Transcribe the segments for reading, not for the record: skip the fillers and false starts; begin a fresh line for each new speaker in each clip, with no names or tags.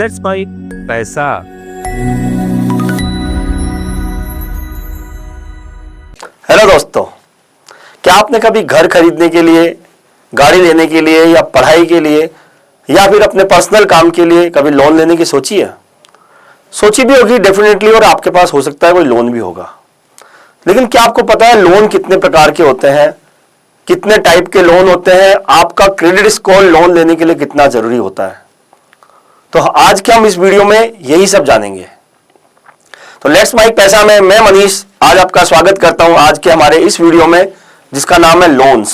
Let's buy पैसा।
Hello दोस्तों, क्या आपने कभी घर खरीदने के लिए, गाड़ी लेने के लिए या पढ़ाई के लिए या फिर अपने पर्सनल काम के लिए कभी लोन लेने की सोची है? सोची भी होगी डेफिनेटली, और आपके पास हो सकता है कोई लोन भी होगा। लेकिन क्या आपको पता है लोन कितने प्रकार के होते हैं, कितने टाइप के लोन होते हैं, आपका क्रेडिट स्कोर लोन लेने के लिए कितना जरूरी होता है? तो आज के हम इस वीडियो में यही सब जानेंगे। तो लेट्स माइक पैसा में मैं मनीष आज आपका स्वागत करता हूं आज के हमारे इस वीडियो में, जिसका नाम है लोन्स।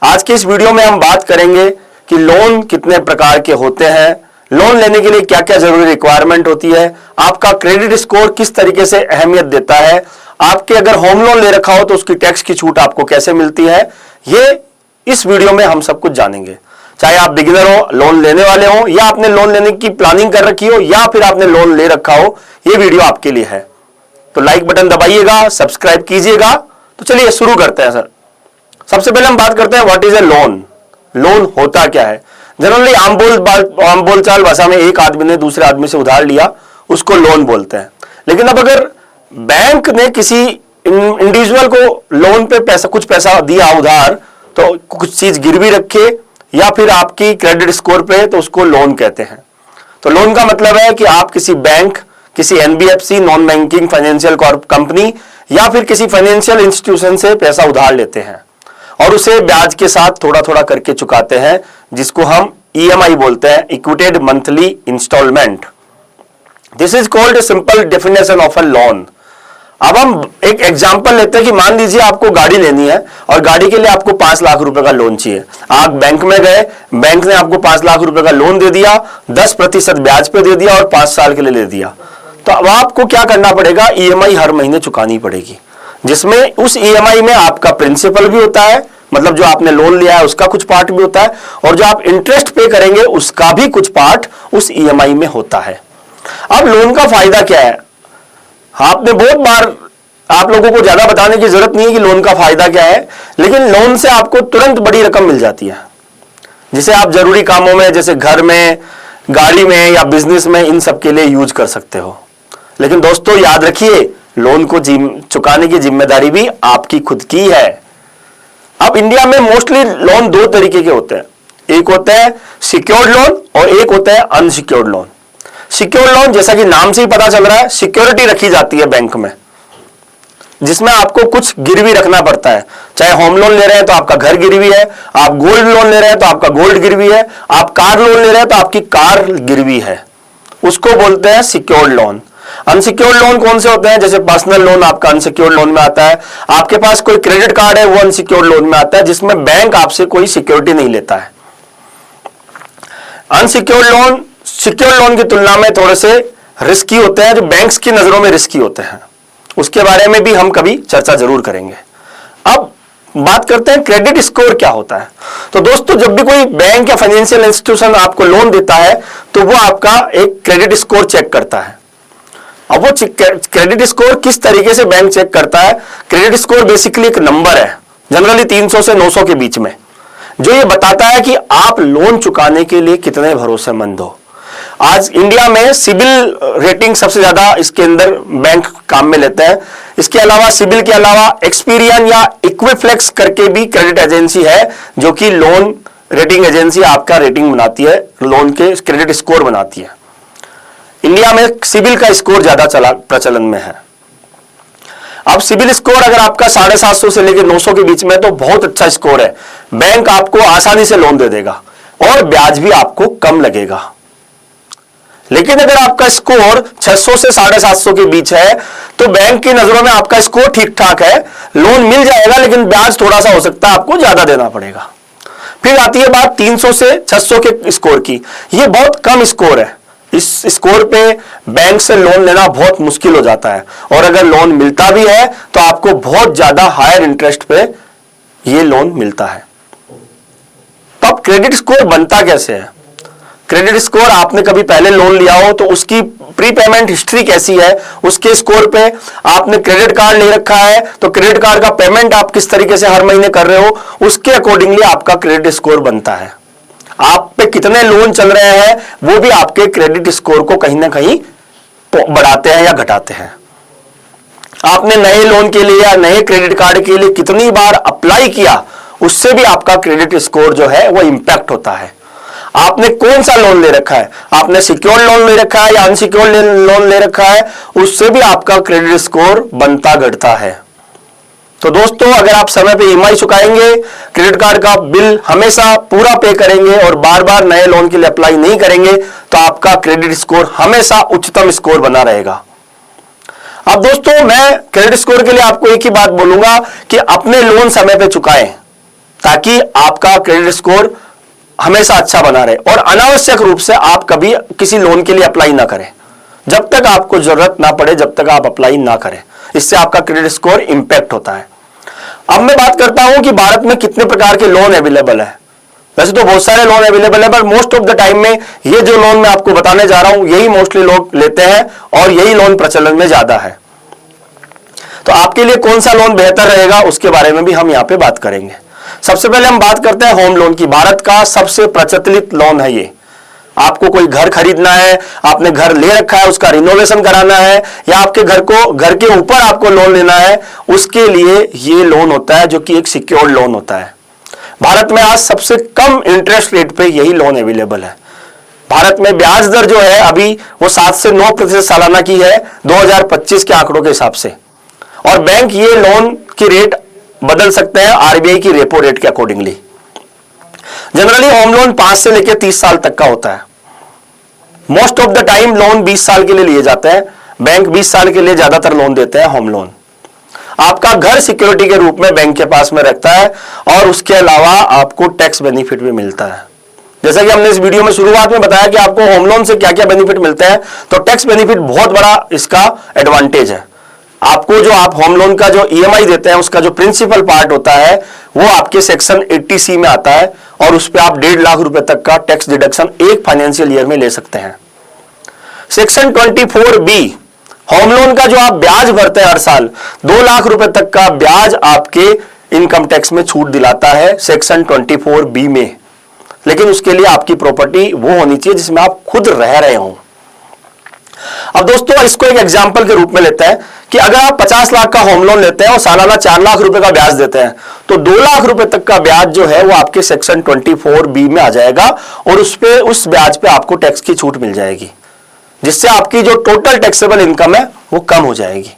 आज के इस वीडियो में हम बात करेंगे कि लोन कितने प्रकार के होते हैं, लोन लेने के लिए क्या क्या जरूरी रिक्वायरमेंट होती है, आपका क्रेडिट स्कोर किस तरीके से अहमियत देता है, आपके अगर होम लोन ले रखा हो तो उसकी टैक्स की छूट आपको कैसे मिलती है, ये इस वीडियो में हम सब कुछ जानेंगे। चाहे आप बिगिनर हो, लोन लेने वाले हो, या आपने लोन लेने की प्लानिंग कर रखी हो, या फिर आपने लोन ले रखा हो, ये वीडियो आपके लिए है। तो लाइक बटन दबाइएगा, सब्सक्राइब कीजिएगा। तो चलिए शुरू करते हैं। सर, सबसे पहले हम बात करते हैं what is a loan. Loan होता क्या है? जनरली आम बोलचाल भाषा में एक आदमी ने दूसरे आदमी से उधार लिया, उसको लोन बोलते हैं। लेकिन अब अगर बैंक ने किसी इंडिविजुअल को लोन पे कुछ पैसा दिया उधार, तो कुछ चीज गिरवी रखे या फिर आपकी क्रेडिट स्कोर पे, तो उसको लोन कहते हैं। तो लोन का मतलब है कि आप किसी बैंक, किसी NBFC non banking financial company या फिर किसी फाइनेंशियल इंस्टीट्यूशन से पैसा उधार लेते हैं और उसे ब्याज के साथ थोड़ा थोड़ा करके चुकाते हैं, जिसको हम ईएमआई बोलते हैं, equated monthly instalment. This is called a simple definition of a loan. अब हम एक एग्जांपल लेते हैं कि मान लीजिए आपको गाड़ी लेनी है और गाड़ी के लिए आपको 5 लाख रुपए का लोन चाहिए। आप बैंक में गए, बैंक ने आपको 5 लाख रुपए का लोन दे दिया, 10% ब्याज पे दे दिया और 5 साल के लिए दे दिया। तो अब आपको क्या करना पड़ेगा? ईएमआई हर महीने चुकानी पड़ेगी, जिसमें उस ईएमआई में आपका प्रिंसिपल भी होता है, मतलब जो आपने लोन लिया है उसका कुछ पार्ट भी होता है, और जो आप इंटरेस्ट पे करेंगे उसका भी कुछ पार्ट उस ईएमआई में होता है। अब लोन का फायदा क्या है? आपने बहुत बार, आप लोगों को ज्यादा बताने की जरूरत नहीं है कि लोन का फायदा क्या है, लेकिन लोन से आपको तुरंत बड़ी रकम मिल जाती है, जिसे आप जरूरी कामों में, जैसे घर में, गाड़ी में या बिजनेस में, इन सब के लिए यूज कर सकते हो। लेकिन दोस्तों याद रखिए, लोन को चुकाने की जिम्मेदारी भी आपकी खुद की है। अब इंडिया में मोस्टली लोन दो तरीके के होते हैं, एक होता है सिक्योर्ड लोन और एक होता है अनसिक्योर्ड लोन। सिक्योर्ड लोन, जैसा कि नाम से ही पता चल रहा है, सिक्योरिटी रखी जाती है बैंक में, जिसमें आपको कुछ गिरवी रखना पड़ता है। चाहे होम लोन ले रहे हैं तो आपका घर गिरवी है, आप गोल्ड लोन ले रहे हैं तो आपका गोल्ड गिरवी है, आप कार लोन ले रहे हैं तो आपकी कार गिरवी है, उसको बोलते हैं सिक्योर्ड लोन। अनसिक्योर्ड लोन कौन से होते हैं? जैसे पर्सनल लोन आपका अनसिक्योर्ड लोन में आता है, आपके पास कोई क्रेडिट कार्ड है वो अनसिक्योर्ड लोन में आता है, जिसमें बैंक आपसे कोई सिक्योरिटी नहीं लेता है। अनसिक्योर्ड लोन सिक्योर्ड लोन की तुलना में थोड़े से रिस्की होते हैं, जो बैंक्स की नजरों में रिस्की होते हैं। उसके बारे में भी हम कभी चर्चा जरूर करेंगे। अब बात करते हैं क्रेडिट स्कोर क्या होता है। तो दोस्तों, जब भी कोई बैंक या फाइनेंशियल इंस्टीट्यूशन आपको लोन देता है तो वो आपका एक क्रेडिट स्कोर चेक करता है। अब वो क्रेडिट स्कोर किस तरीके से बैंक चेक करता है? क्रेडिट स्कोर बेसिकली एक नंबर है, जनरली 300 से 900 के बीच में, जो ये बताता है कि आप लोन चुकाने के लिए कितने भरोसेमंद हो। आज इंडिया में सिबिल रेटिंग सबसे ज्यादा इसके अंदर बैंक काम में लेते हैं। इसके अलावा सिबिल के अलावा एक्सपीरियन या इक्विफ्लेक्स करके भी क्रेडिट एजेंसी है, जो कि लोन रेटिंग एजेंसी आपका रेटिंग बनाती है, लोन के क्रेडिट स्कोर बनाती है। इंडिया में सिबिल का स्कोर ज्यादा प्रचलन में है। अब सिबिल स्कोर अगर आपका 750 से लेकर 900 के बीच में, तो बहुत अच्छा स्कोर है, बैंक आपको आसानी से लोन दे देगा और ब्याज भी आपको कम लगेगा। लेकिन अगर आपका स्कोर 600 से 750 के बीच है, तो बैंक की नजरों में आपका स्कोर ठीक ठाक है, लोन मिल जाएगा, लेकिन ब्याज थोड़ा सा हो सकता है आपको ज्यादा देना पड़ेगा। फिर आती है बात 300 से 600 के स्कोर की। ये बहुत कम स्कोर है, इस स्कोर पे बैंक से लोन लेना बहुत मुश्किल हो जाता है, और अगर लोन मिलता भी है तो आपको बहुत ज्यादा हायर इंटरेस्ट पे ये लोन मिलता है। तो अब क्रेडिट स्कोर बनता कैसे है? क्रेडिट स्कोर, आपने कभी पहले लोन लिया हो तो उसकी प्री पेमेंट हिस्ट्री कैसी है, उसके स्कोर पे, आपने क्रेडिट कार्ड ले रखा है तो क्रेडिट कार्ड का पेमेंट आप किस तरीके से हर महीने कर रहे हो, उसके अकॉर्डिंगली आपका क्रेडिट स्कोर बनता है। आप पे कितने लोन चल रहे हैं वो भी आपके क्रेडिट स्कोर को कहीं ना कहीं बढ़ाते हैं या घटाते हैं। आपने नए लोन के लिए या नए क्रेडिट कार्ड के लिए कितनी बार अप्लाई किया, उससे भी आपका क्रेडिट स्कोर जो है वो इंपैक्ट होता है। आपने कौन सा लोन ले रखा है, आपने सिक्योर्ड लोन ले रखा है या अनसिक्योर्ड लोन ले रखा है, उससे भी आपका क्रेडिट स्कोर बनता घटता है। तो दोस्तों, अगर आप समय पे ईएमआई चुकाएंगे, क्रेडिट कार्ड का बिल हमेशा पूरा पे करेंगे और बार बार नए लोन के लिए अप्लाई नहीं करेंगे, तो आपका क्रेडिट स्कोर हमेशा उच्चतम स्कोर बना रहेगा। अब दोस्तों, मैं क्रेडिट स्कोर के लिए आपको एक ही बात बोलूंगा कि अपने लोन समय पे चुकाएं, ताकि आपका क्रेडिट स्कोर हमेशा अच्छा बना रहे और अनावश्यक रूप से आप कभी किसी लोन के लिए अप्लाई ना करें। जब तक आपको जरूरत ना पड़े, जब तक आप अप्लाई ना करें, इससे आपका क्रेडिट स्कोर इंपैक्ट होता है। अब मैं बात करता हूं कि भारत में कितने प्रकार के लोन अवेलेबल है। वैसे तो बहुत सारे लोन अवेलेबल है, पर मोस्ट ऑफ द टाइम में ये जो लोन मैं आपको बताने जा रहा हूं, यही मोस्टली लोग लेते हैं और यही लोन प्रचलन में ज्यादा है। तो आपके लिए कौन सा लोन बेहतर रहेगा, उसके बारे में भी हम यहां पे बात करेंगे। सबसे पहले हम बात करते हैं होम लोन की। भारत का सबसे प्रचलित लोन है ये। आपको कोई घर खरीदना है, आपने घर ले रखा है, उसका रिनोवेशन कराना है, या आपके घर के ऊपर आपको लोन लेना है, उसके लिए ये लोन होता है जो कि एक सिक्योर्ड लोन होता है। भारत में आज सबसे कम इंटरेस्ट रेट पे यही लोन अवेलेबल है। भारत में ब्याज दर जो है अभी वो 7 से 9% सालाना की है 2025 के आंकड़ों के हिसाब से, और बैंक ये लोन की रेट बदल सकते हैं आरबीआई की रेपो रेट के अकॉर्डिंगली। जनरली होम लोन 5 से लेकर 30 साल तक का होता है। Most of the time loan 20 साल के लिए लिए जाते हैं। बैंक 20 साल के लिए ज्यादातर लोन देते हैं होम लोन। आपका घर सिक्योरिटी के रूप में बैंक के पास में रखता है और उसके अलावा आपको टैक्स बेनिफिट भी मिलता है। जैसा कि हमने इस वीडियो में शुरुआत में बताया कि आपको होम लोन से क्या क्या बेनिफिट मिलते हैं, तो टैक्स बेनिफिट बहुत बड़ा इसका एडवांटेज है। आपको जो आप होम लोन का जो ईएमआई देते हैं, उसका जो प्रिंसिपल पार्ट होता है वो आपके सेक्शन 80C में आता है और उस पर आप 1.5 लाख रुपए तक का टैक्स डिडक्शन एक फाइनेंशियल ईयर में ले सकते हैं। सेक्शन 24B होम लोन का जो आप ब्याज भरते हैं हर साल 2 लाख रुपए तक का ब्याज आपके इनकम टैक्स में छूट दिलाता है सेक्शन 24B में। लेकिन उसके लिए आपकी प्रॉपर्टी वो होनी चाहिए जिसमें आप खुद रह रहे हो। अब दोस्तों, इसको एक एग्जांपल के रूप में लेते हैं कि अगर आप 50 लाख का होम लोन लेते हैं और सालाना 4 लाख रुपए का ब्याज देते हैं, तो 2 लाख रुपए तक का ब्याज जो है वो आपके सेक्शन 24B में आ जाएगा और उस ब्याज पे आपको टैक्स की छूट मिल जाएगी, जिससे आपकी जो टोटल टैक्सेबल इनकम है वो कम हो जाएगी।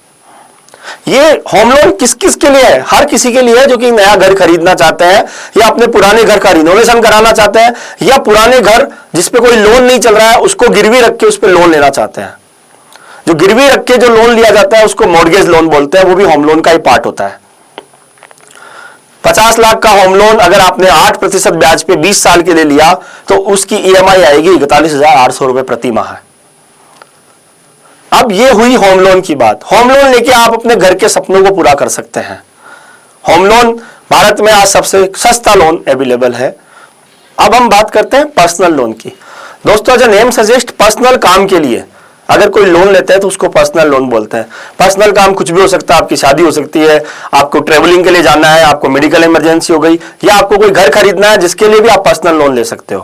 ये होम लोन किस किस के लिए है? हर किसी के लिए है जो कि नया घर खरीदना चाहते हैं, या अपने पुराने घर का रिनोवेशन कराना चाहते हैं, या पुराने घर जिसपे कोई लोन नहीं चल रहा है उसको गिरवी रख के उस पर लोन लेना चाहते हैं। जो गिरवी रख के जो लोन लिया जाता है उसको मॉर्गेज लोन बोलते हैं, वो भी होम लोन का ही पार्ट होता है। 50 लाख का होम लोन अगर आपने 8% ब्याज पे 20 साल के लिए लिया तो उसकी ईएमआई आएगी 41,800 रुपए प्रति माह। अब ये हुई होम लोन की बात। होम लोन लेके आप अपने घर के सपनों को पूरा कर सकते हैं। होम लोन भारत में आज सबसे सस्ता लोन अवेलेबल है। अब हम बात करते हैं पर्सनल लोन की। दोस्तों, जो नेम सजेस्ट पर्सनल काम के लिए अगर कोई लोन लेता है तो उसको पर्सनल लोन बोलते हैं। पर्सनल काम कुछ भी हो सकता है, आपकी शादी हो सकती है, आपको ट्रेवलिंग के लिए जाना है, आपको मेडिकल इमरजेंसी हो गई, या आपको कोई घर खरीदना है, जिसके लिए भी आप पर्सनल लोन ले सकते हो।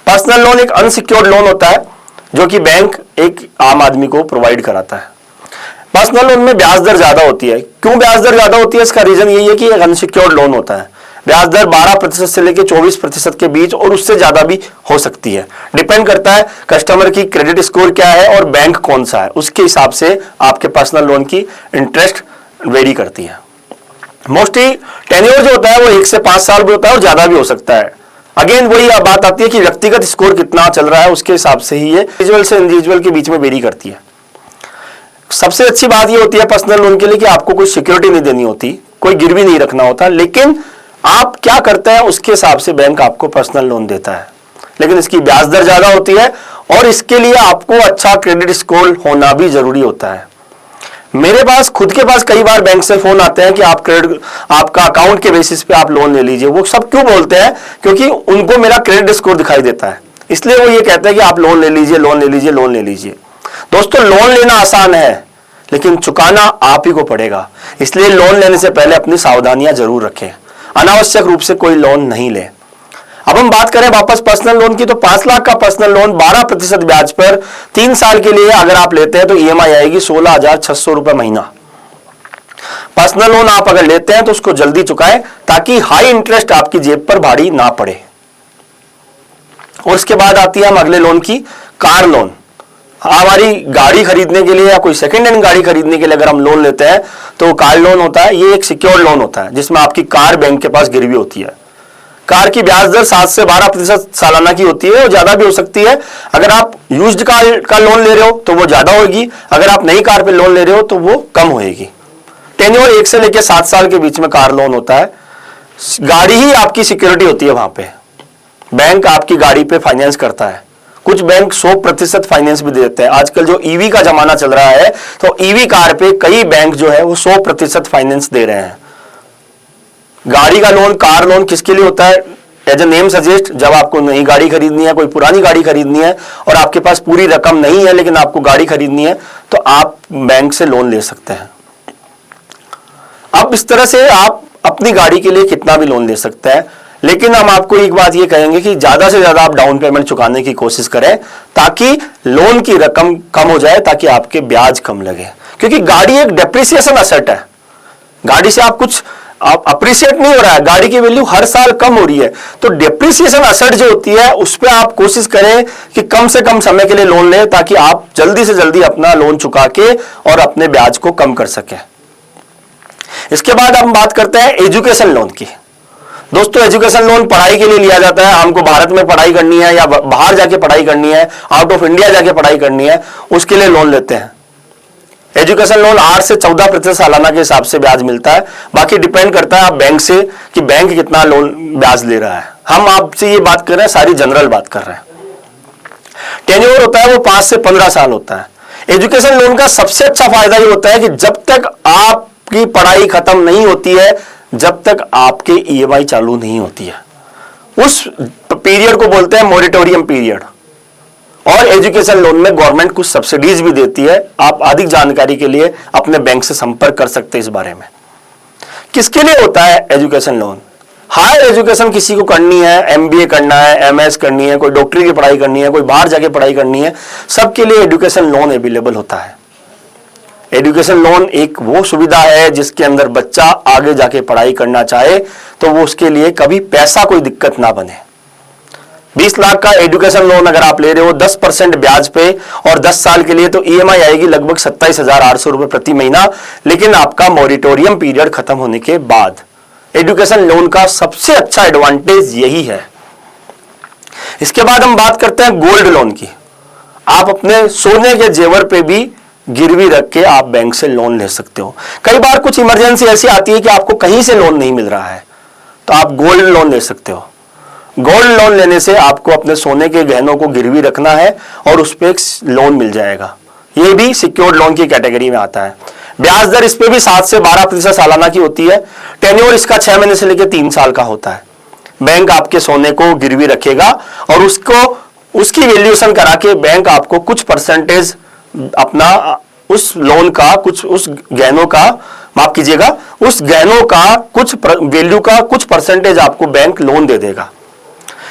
पर्सनल लोन एक अनसिक्योर्ड लोन होता है जो कि बैंक एक आम आदमी को प्रोवाइड कराता है। पर्सनल लोन में ब्याज दर ज्यादा होती है। क्यों ब्याज दर ज्यादा होती है? इसका रीजन यही है कि एक अनसिक्योर्ड लोन होता है। ब्याज दर 12% से लेकर 24% के बीच और उससे ज्यादा भी हो सकती है। डिपेंड करता है कस्टमर की क्रेडिट स्कोर क्या है और बैंक कौन सा है, उसके हिसाब से आपके पर्सनल लोन की इंटरेस्ट वेरी करती है। मोस्टली टेन्योर जो होता है वो 1 से 5 साल भी होता है और ज्यादा भी हो सकता है। अगेन वही बात आती है कि व्यक्तिगत स्कोर कितना चल रहा है, उसके हिसाब से ही ये इंडिविजुअल से इंडिविजुअल के बीच में वेरी करती है। सबसे अच्छी बात ये होती है पर्सनल लोन के लिए कि आपको कोई सिक्योरिटी नहीं देनी होती, कोई गिरवी नहीं रखना होता, लेकिन आप क्या करते हैं उसके हिसाब से बैंक आपको पर्सनल लोन देता है। लेकिन इसकी ब्याज दर ज्यादा होती है और इसके लिए आपको अच्छा क्रेडिट स्कोर होना भी जरूरी होता है। मेरे पास खुद के पास कई बार बैंक से फोन आते हैं कि आपका अकाउंट के बेसिस पे आप लोन ले लीजिए। वो सब क्यों बोलते हैं? क्योंकि उनको मेरा क्रेडिट स्कोर दिखाई देता है, इसलिए वो ये कहते हैं कि आप लोन ले लीजिए, लोन ले लीजिए, लोन ले लीजिए। दोस्तों, लोन लेना आसान है लेकिन चुकाना आप ही को पड़ेगा। इसलिए लोन लेने से पहले अपनी सावधानियां जरूर रखें। अनावश्यक रूप से कोई लोन नहीं ले। अब हम बात करें वापस पर्सनल लोन की, तो 5 लाख का पर्सनल लोन 12% ब्याज पर 3 साल के लिए अगर आप लेते हैं तो ईएमआई आएगी 16,600 रुपए महीना। पर्सनल लोन आप अगर लेते हैं तो उसको जल्दी चुकाएं ताकि हाई इंटरेस्ट आपकी जेब पर भारी ना पड़े। और उसके बाद आती है हम अगले लोन की, कार लोन। हमारी गाड़ी खरीदने के लिए या कोई सेकंड हैंड गाड़ी खरीदने के लिए अगर हम लोन लेते हैं तो कार लोन होता है। ये एक सिक्योर्ड लोन होता है जिसमें आपकी कार बैंक के पास गिरवी होती है। कार की ब्याज दर 7 से 12% सालाना की होती है और ज्यादा भी हो सकती है। अगर आप यूज्ड कार का लोन ले रहे हो तो वो ज्यादा होगी, अगर आप नई कार पे लोन ले रहे हो तो वो कम होगी। टेन्योर 1 से लेकर 7 साल के बीच में कार लोन होता है। गाड़ी ही आपकी सिक्योरिटी होती है, वहां पे बैंक आपकी गाड़ी पे फाइनेंस करता है। कुछ बैंक 100% फाइनेंस भी देते हैं। आजकल जो ईवी का जमाना चल रहा है तो ईवी कार पे कई बैंक जो है वो 100% फाइनेंस दे रहे हैं। गाड़ी का लोन, कार लोन किसके लिए होता है? एज ए नेम सजेस्ट, जब आपको नई गाड़ी खरीदनी है, कोई पुरानी गाड़ी खरीदनी है और आपके पास पूरी रकम नहीं है लेकिन आपको गाड़ी खरीदनी है तो आप बैंक से लोन ले सकते हैं। अब इस तरह से आप अपनी गाड़ी के लिए कितना भी लोन ले सकते हैं, लेकिन हम आपको एक बात ये कहेंगे कि ज्यादा से ज्यादा आप डाउन पेमेंट चुकाने की कोशिश करें ताकि लोन की रकम कम हो जाए, ताकि आपके ब्याज कम लगे। क्योंकि गाड़ी एक डेप्रिसिएशन असेट है, गाड़ी से आप कुछ अप्रिशिएट नहीं हो रहा है, गाड़ी की वैल्यू हर साल कम हो रही है। तो डेप्रिसिएशन असेट जो होती है उस पर आप कोशिश करें कि कम से कम समय के लिए लोन लें ताकि आप जल्दी से जल्दी अपना लोन चुका के और अपने ब्याज को कम कर सकें। इसके बाद हम बात करते हैं एजुकेशन लोन की। दोस्तों, एजुकेशन लोन पढ़ाई के लिए लिया जाता है। हमको भारत में पढ़ाई करनी है या बाहर जाके पढ़ाई करनी है, आउट ऑफ इंडिया जाके पढ़ाई करनी है, उसके लिए लोन लेते हैं। एजुकेशन लोन 8 से 14% सालाना के हिसाब से ब्याज मिलता है। बाकी डिपेंड करता है आप बैंक से कि बैंक कितना लोन ब्याज ले रहा है। हम आपसे ये बात कर रहे हैं, सारी जनरल बात कर रहे हैं। टेन्योर होता है वो 5 से 15 साल होता है। एजुकेशन लोन का सबसे अच्छा फायदा ये होता है कि जब तक आपकी पढ़ाई खत्म नहीं होती है, जब तक आपके ईएमआई चालू नहीं होती है, उस पीरियड को बोलते हैं मोरेटोरियम पीरियड। और एजुकेशन लोन में गवर्नमेंट कुछ सब्सिडीज भी देती है। आप अधिक जानकारी के लिए अपने बैंक से संपर्क कर सकते हैं इस बारे में। किसके लिए होता है एजुकेशन लोन? हायर एजुकेशन किसी को करनी है, एमबीए करना है, एमएस करनी है, कोई डॉक्टरी की पढ़ाई करनी है, कोई बाहर जाके पढ़ाई करनी है, सबके लिए एजुकेशन लोन अवेलेबल होता है। एजुकेशन लोन एक वो सुविधा है जिसके अंदर बच्चा आगे जाके पढ़ाई करना चाहे तो वो उसके लिए कभी पैसा कोई दिक्कत ना बने। 20 लाख का एजुकेशन लोन अगर आप ले रहे हो 10% ब्याज पे और 10 साल के लिए, तो ईएमआई आएगी लगभग 27,800 रुपए प्रति महीना, लेकिन आपका मोरेटोरियम पीरियड खत्म होने के बाद। एजुकेशन लोन का सबसे अच्छा एडवांटेज यही है। इसके बाद हम बात करते हैं गोल्ड लोन की। आप अपने सोने के जेवर पे भी गिरवी रख के आप बैंक से लोन ले सकते हो। कई बार कुछ इमरजेंसी ऐसी आती है कि आपको कहीं से लोन नहीं मिल रहा है तो आप गोल्ड लोन ले सकते हो। गोल्ड लोन लेने से आपको अपने सोने के गहनों को गिरवी रखना है और उस पर एक लोन मिल जाएगा। ये भी सिक्योर्ड लोन की कैटेगरी में आता है। ब्याज दर इस पे भी 7 से 12% सालाना की होती है। टेन्योर इसका 6 महीने से लेकर 3 साल का होता है। बैंक आपके सोने को गिरवी रखेगा और उसकी वैल्यूएशन करा के बैंक आपको कुछ परसेंटेज अपना उस लोन का, कुछ उस गहनों का, माफ कीजिएगा, उस गहनों का कुछ वैल्यू का कुछ परसेंटेज आपको बैंक लोन दे देगा।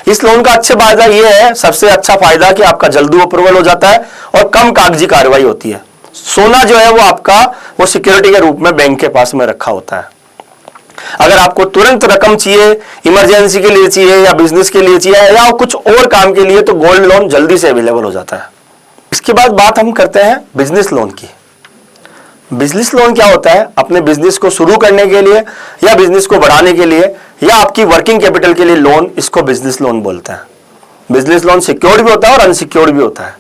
इस लोन का अच्छा फायदा यह है, सबसे अच्छा फायदा कि आपका जल्दी अप्रूवल हो जाता है और कम कागजी कार्रवाई होती है। सोना जो है वो आपका वो सिक्योरिटी के रूप में बैंक के पास में रखा होता है। अगर आपको तुरंत रकम चाहिए, इमरजेंसी के लिए चाहिए या बिजनेस के लिए चाहिए या कुछ और काम के लिए, तो गोल्ड लोन जल्दी से अवेलेबल हो जाता है। इसके बाद बात हम करते हैं बिजनेस लोन की। बिजनेस लोन क्या होता है? अपने बिजनेस को शुरू करने के लिए या बिजनेस को बढ़ाने के लिए या आपकी वर्किंग कैपिटल के लिए लोन, इसको बिजनेस लोन बोलते हैं। बिजनेस लोन सिक्योर्ड भी होता है और अनसिक्योर्ड भी होता है।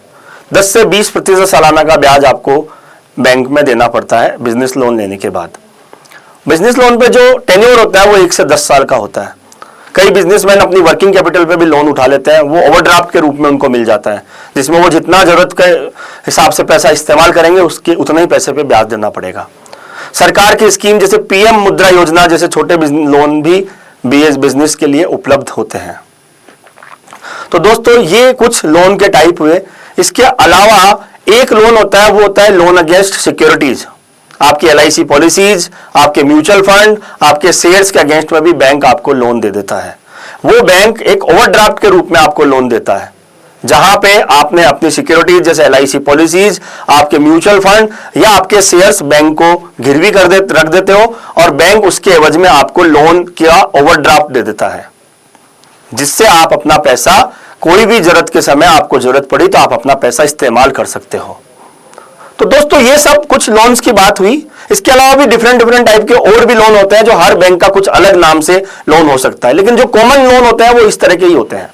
10 से 20% सालाना का ब्याज आपको बैंक में देना पड़ता है बिजनेस लोन लेने के बाद। बिजनेस लोन पे जो टेन्योर होता है वो 1 से 10 साल का होता है। कई बिजनेसमैन अपनी वर्किंग कैपिटल पे भी लोन उठा लेते हैं, वो ओवरड्राफ्ट के रूप में उनको मिल जाता है, जिसमें वो जितना जरूरत के हिसाब से पैसा इस्तेमाल करेंगे उसके उतने ही पैसे पे ब्याज देना पड़ेगा। सरकार की स्कीम जैसे पीएम मुद्रा योजना जैसे छोटे लोन भी बिजनेस के लिए उपलब्ध होते हैं। तो दोस्तों, ये कुछ लोन के टाइप हुए। इसके अलावा एक लोन होता है, वो होता है लोन अगेंस्ट सिक्योरिटीज। आपकी एलआईसी पॉलिसीज, आपके म्यूचुअल फंड, आपके शेयर्स के अगेंस्ट में भी बैंक आपको लोन दे देता है। वो बैंक एक ओवरड्राफ्ट के रूप में आपको लोन देता है, जहां पे आपने अपनी सिक्योरिटीज जैसे एलआईसी पॉलिसीज, आपके म्यूचुअल फंड या आपके शेयर्स बैंक को गिरवी रख देते हो और बैंक उसके एवज में आपको लोन का ओवरड्राफ्ट दे देता है, जिससे आप अपना पैसा कोई भी जरूरत के समय आपको जरूरत पड़ी तो आप अपना पैसा इस्तेमाल कर सकते हो। तो दोस्तों ये सब कुछ लोन्स की बात हुई। इसके अलावा भी डिफरेंट टाइप के और भी लोन होते हैं जो हर बैंक का कुछ अलग नाम से लोन हो सकता है, लेकिन जो कॉमन लोन होते हैं वो इस तरह के ही होते हैं।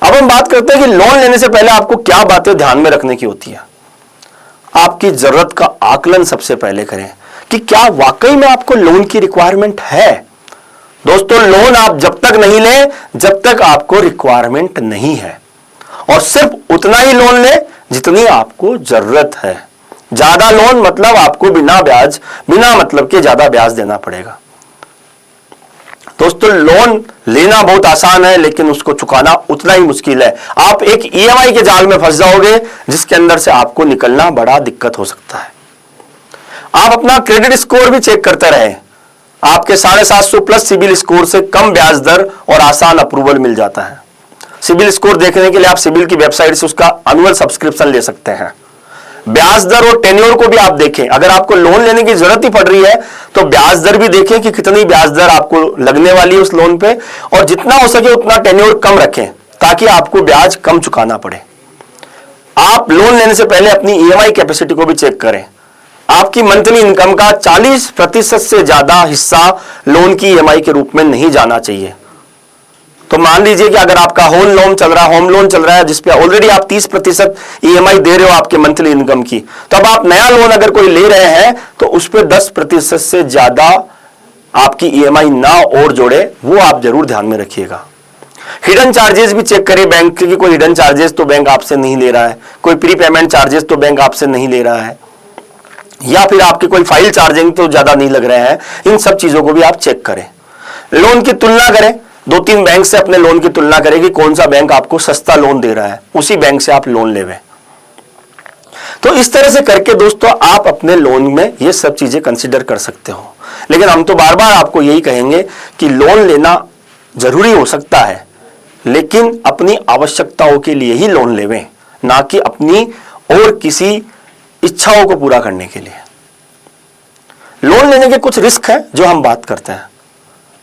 अब हम बात करते हैं कि लोन लेने से पहले आपको क्या बातें ध्यान में रखने की होती है। आपकी जरूरत का आकलन सबसे पहले करें कि क्या वाकई में आपको लोन की रिक्वायरमेंट है। दोस्तों लोन आप जब तक नहीं लें जब तक आपको रिक्वायरमेंट नहीं है, और सिर्फ उतना ही लोन लें जितनी आपको जरूरत है। ज्यादा लोन मतलब आपको बिना मतलब के ज्यादा ब्याज देना पड़ेगा। दोस्तों लोन लेना बहुत आसान है, लेकिन उसको चुकाना उतना ही मुश्किल है। आप एक ईएमआई के जाल में फंस जाओगे जिसके अंदर से आपको निकलना बड़ा दिक्कत हो सकता है। आप अपना क्रेडिट स्कोर भी चेक करते रहें। आपके 750 प्लस सिबिल स्कोर से कम ब्याज दर और आसान अप्रूवल मिल जाता है। सिबिल स्कोर देखने के लिए आप सिबिल की वेबसाइट से उसका एनुअल सब्सक्रिप्शन ले सकते हैं। ब्याज दर और टेन्योर को भी आप देखें। अगर आपको लोन लेने की जरूरत ही पड़ रही है तो ब्याज दर भी देखें कि कितनी ब्याज दर आपको लगने वाली है उस लोन पे, और जितना हो सके उतना टेन्योर कम रखें ताकि आपको ब्याज कम चुकाना पड़े। आप लोन लेने से पहले अपनी ईएमआई कैपेसिटी को भी चेक करें। आपकी मंथली इनकम का 40% से ज्यादा हिस्सा लोन की ईएमआई के रूप में नहीं जाना चाहिए। तो मान लीजिए कि अगर आपका होम लोन चल रहा है जिसपे ऑलरेडी आप 30% ईएमआई दे रहे हो आपके मंथली इनकम की, तो अब आप नया लोन अगर कोई ले रहे हैं तो उस पर 10% से ज्यादा आपकी ईएमआई ना और जोड़े, वो आप जरूर ध्यान में रखिएगा। हिडन चार्जेस भी चेक करिए बैंक के, कोई हिडन चार्जेस तो बैंक आपसे नहीं ले रहा है, कोई प्री पेमेंट चार्जेस तो बैंक आपसे नहीं ले रहा है, या फिर आपके कोई फाइल चार्जिंग तो ज्यादा नहीं लग रहे हैं। इन सब चीजों को भी आप चेक करें। लोन की तुलना करें, 2-3 बैंक से अपने लोन की तुलना करें कि कौन सा बैंक आपको सस्ता लोन दे रहा है, उसी बैंक से आप लोन लेवें। तो इस तरह से करके दोस्तों आप अपने लोन में ये सब चीजें कंसीडर कर सकते हो। लेकिन हम तो बार बार आपको यही कहेंगे कि लोन लेना जरूरी हो सकता है, लेकिन अपनी आवश्यकताओं के लिए ही लोन लेवें, ना कि अपनी और किसी इच्छाओं को पूरा करने के लिए। लोन लेने के कुछ रिस्क हैं जो हम बात करते हैं।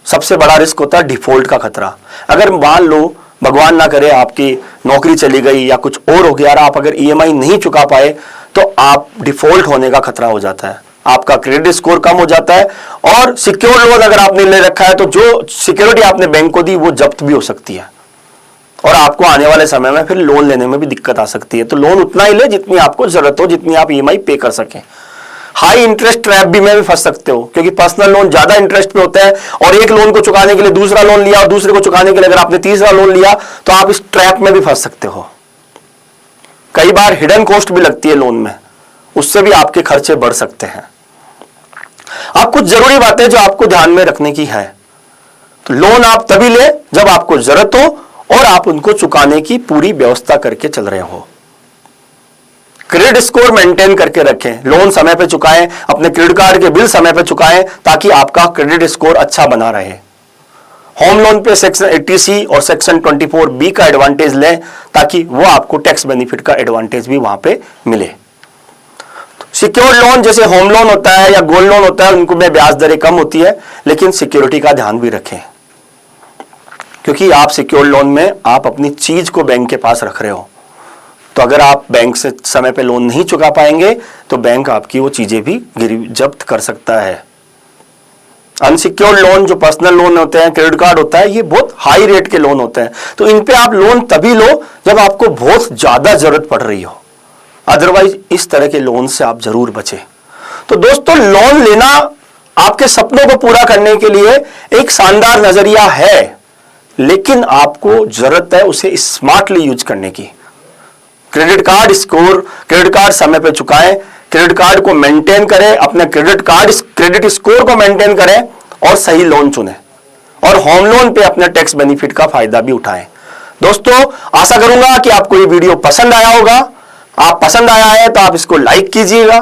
सबसे बड़ा रिस्क होता है डिफॉल्ट का खतरा। अगर मान लो भगवान ना करे आपकी नौकरी चली गई या कुछ और हो गया, आप अगर ईएमआई नहीं चुका पाए तो आप डिफॉल्ट होने का खतरा हो जाता है, आपका क्रेडिट स्कोर कम हो जाता है, और सिक्योर लोन अगर आपने ले रखा है तो जो सिक्योरिटी आपने बैंक को दी वो जब्त भी हो सकती है, और आपको आने वाले समय में फिर लोन लेने में भी दिक्कत आ सकती है। तो लोन उतना ही ले जितनी आपको जरूरत हो, जितनी आप ईएमआई पे कर सकें। हाई इंटरेस्ट ट्रैप भी में भी फंस सकते हो, क्योंकि पर्सनल लोन ज्यादा इंटरेस्ट पे होता है, और एक लोन को चुकाने के लिए दूसरा लोन लिया और दूसरे को चुकाने के लिए अगर आपने तीसरा लोन लिया तो आप इस ट्रैप में भी फंस सकते हो। कई बार हिडन कॉस्ट भी लगती है लोन में, उससे भी आपके खर्चे बढ़ सकते हैं। अब कुछ जरूरी बातें जो आपको ध्यान में रखने की है। तो लोन आप तभी ले जब आपको जरूरत हो और आप उनको चुकाने की पूरी व्यवस्था करके चल रहे हो। क्रेडिट स्कोर मेंटेन करके रखें, लोन समय पे चुकाएं, अपने क्रेडिट कार्ड के बिल समय पे चुकाएं ताकि आपका क्रेडिट स्कोर अच्छा बना रहे। होम लोन पे सेक्शन 80C और सेक्शन 24B का एडवांटेज लें ताकि वो आपको टैक्स बेनिफिट का एडवांटेज भी वहां पे मिले। सिक्योर्ड लोन जैसे होम लोन होता है या गोल्ड लोन होता है, उनको में ब्याज दरें कम होती है, लेकिन सिक्योरिटी का ध्यान भी रखें, क्योंकि आप सिक्योर्ड लोन में आप अपनी चीज को बैंक के पास रख रहे हो। तो अगर आप बैंक से समय पे लोन नहीं चुका पाएंगे तो बैंक आपकी वो चीजें भी जब्त कर सकता है। अनसिक्योर्ड लोन जो पर्सनल लोन होते हैं, क्रेडिट कार्ड होता है, ये बहुत हाई रेट के लोन होते हैं, तो इन पे आप लोन तभी लो जब आपको बहुत ज्यादा जरूरत पड़ रही हो, अदरवाइज इस तरह के लोन से आप जरूर बचें। तो दोस्तों लोन लेना आपके सपनों को पूरा करने के लिए एक शानदार नजरिया है, लेकिन आपको जरूरत है उसे स्मार्टली यूज करने की। क्रेडिट कार्ड समय पे चुकाएं, क्रेडिट कार्ड को मेंटेन करें, अपने क्रेडिट स्कोर को मेंटेन करें और सही लोन चुनें, और होम लोन पे अपने टैक्स बेनिफिट का फायदा भी उठाएं। दोस्तों आशा करूंगा कि आपको ये वीडियो पसंद आया होगा। आप पसंद आया है तो आप इसको लाइक कीजिएगा,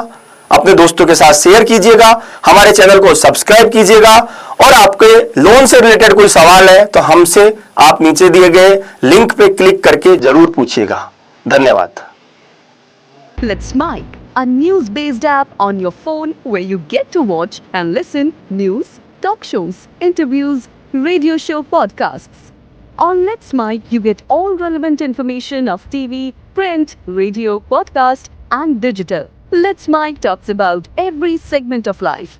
अपने दोस्तों के साथ शेयर कीजिएगा, हमारे चैनल को सब्सक्राइब कीजिएगा। और आपके लोन से रिलेटेड कोई सवाल है तो हमसे आप नीचे दिए गए लिंक पे क्लिक करके जरूर पूछिएगा। धन्यवाद।
Let's Mic, a news based app on your phone where you get to watch and listen news, talk shows, interviews, radio show podcasts. On Let's Mic, you get all relevant information of TV, print, radio, podcast, and digital. Let's Mic talks about every segment of life.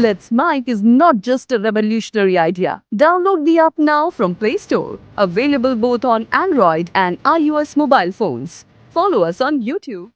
Let's Mic is not just a revolutionary idea. Download the app now from Play Store. Available both on Android and iOS mobile phones. Follow us on YouTube.